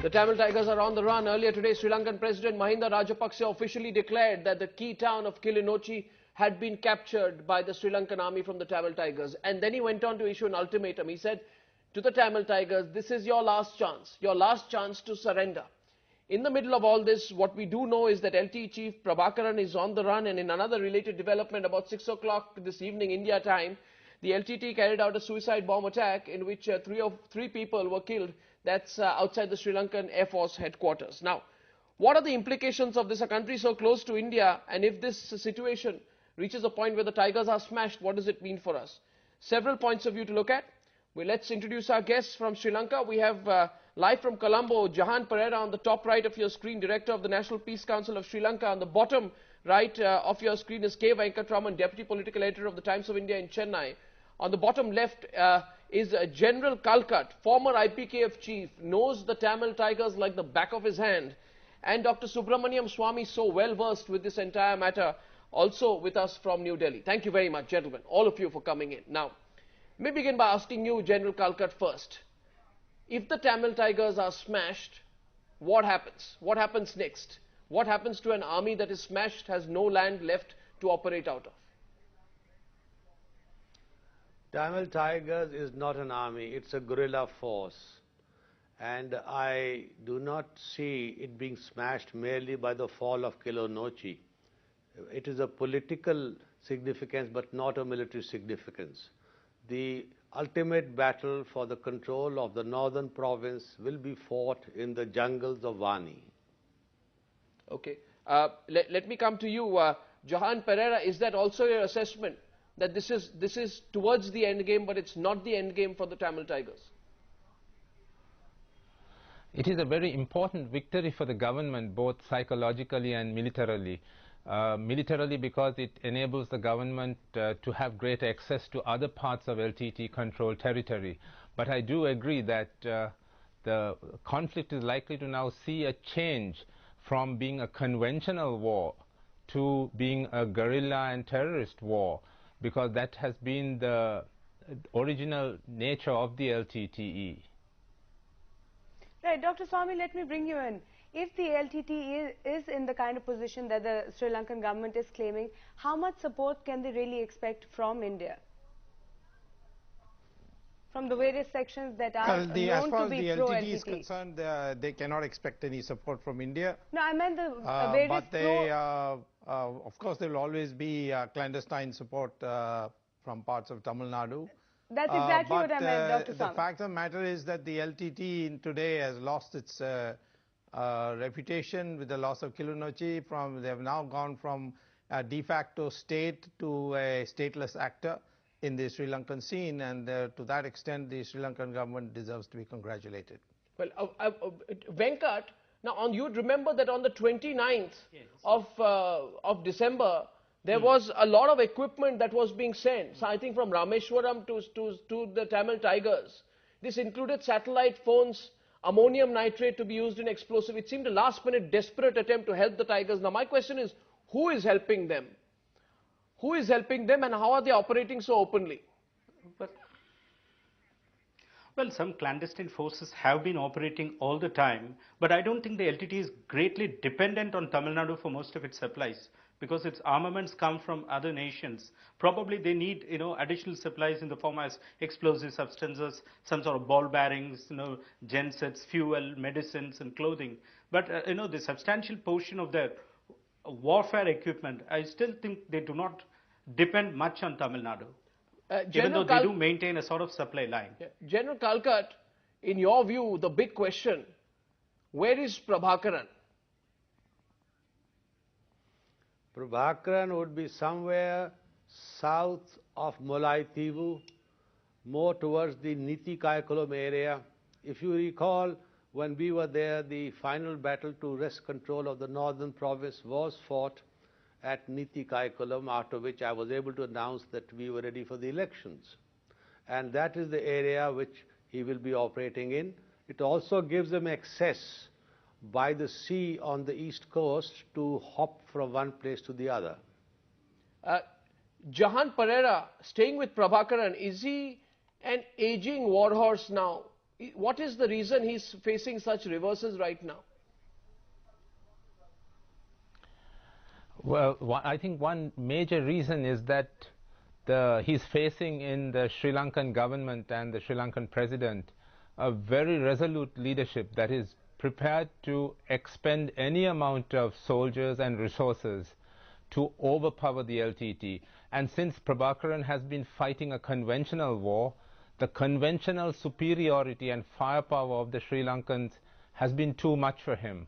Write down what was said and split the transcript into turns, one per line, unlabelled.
The Tamil Tigers are on the run. Earlier today, Sri Lankan President Mahinda Rajapaksa officially declared that the key town of Kilinochchi had been captured by the Sri Lankan army from the Tamil Tigers. And then he went on to issue an ultimatum. He said to the Tamil Tigers, this is your last chance to surrender. In the middle of all this, what we do know is that LT Chief Prabhakaran is on the run, and in another related development about 6 o'clock this evening, India time, the LTT carried out a suicide bomb attack in which three people were killed. That's outside the Sri Lankan Air Force headquarters. Now, what are the implications of this? A country so close to India, and if this situation reaches a point where the Tigers are smashed, what does it mean for us? Several points of view to look at. Well, let's introduce our guests from Sri Lanka. We have live from Colombo, Jahan Pereira on the top right of your screen, Director of the National Peace Council of Sri Lanka. On the bottom right of your screen is K. Venkatraman, Deputy Political Editor of the Times of India in Chennai. On the bottom left is General Kalkat, former IPKF chief, knows the Tamil Tigers like the back of his hand. And Dr. Subramanian Swamy, so well versed with this entire matter, also with us from New Delhi. Thank you very much, gentlemen, all of you, for coming in. Now, let me begin by asking you, General Kalkat, first. If the Tamil Tigers are smashed, what happens? What happens next? What happens to an army that is smashed, has no land left to operate out of?
Tamil Tigers is not an army, it's a guerrilla force. And I do not see it being smashed merely by the fall of Kilinochchi. It is a political significance but not a military significance. The ultimate battle for the control of the northern province will be fought in the jungles of Vani.
Okay. Let me come to you, Jahan Pereira. Is that also your assessment, that this is towards the end game, but it's not the end game for the Tamil Tigers?
It is a very important victory for the government, both psychologically and militarily. Militarily, because it enables the government to have greater access to other parts of LTT controlled territory. But I do agree that the conflict is likely to now see a change from being a conventional war to being a guerrilla and terrorist war, because that has been the original nature of the LTTE.
Right, Dr. Swamy, let me bring you in. If the LTTE is in the kind of position that the Sri Lankan government is claiming, how much support can they really expect from India? From the various sections that are known to be pro-LTT.
As far as the LTTE is concerned, they cannot expect any support from India.
No, I meant the various
but they, of course, there will always be clandestine support from parts of Tamil Nadu.
That's exactly what I meant, Dr. Swamy.
The fact of the matter is that the LTTE today has lost its reputation with the loss of Kilinochchi. They have now gone from a de facto state to a stateless actor in the Sri Lankan scene, and to that extent the Sri Lankan government deserves to be congratulated.
Well, Venkat, now you'd remember that on the 29th of December, there was a lot of equipment that was being sent. So I think from Rameshwaram to the Tamil Tigers. This included satellite phones, ammonium nitrate to be used in explosive. It seemed a last-minute desperate attempt to help the Tigers. Now my question is, who is helping them? Who is helping them, and how are they operating so openly?
Well, some clandestine forces have been operating all the time, but I don't think the LTT is greatly dependent on Tamil Nadu for most of its supplies, because its armaments come from other nations. Probably they need, additional supplies in the form of explosive substances, some sort of ball bearings, gensets, fuel, medicines and clothing. But, the substantial portion of their warfare equipment, I still think they do not depend much on Tamil Nadu, even though they do maintain a sort of supply line.
Yeah. General Kalkat, in your view, the big question, where is Prabhakaran?
Prabhakaran would be somewhere south of Mullaitivu, more towards the Niti Kaikulam area. If you recall, when we were there, the final battle to wrest control of the northern province was fought at Niti Kaikulam, after which I was able to announce that we were ready for the elections. And that is the area which he will be operating in. It also gives him access by the sea on the east coast to hop from one place to the other.
Jahan Pereira, staying with Prabhakaran, is he an aging warhorse now? What is the reason he's facing such reverses right now?
Well, I think one major reason is that he's facing in the Sri Lankan government and the Sri Lankan president a very resolute leadership that is prepared to expend any amount of soldiers and resources to overpower the LTT. And since Prabhakaran has been fighting a conventional war, the conventional superiority and firepower of the Sri Lankans has been too much for him.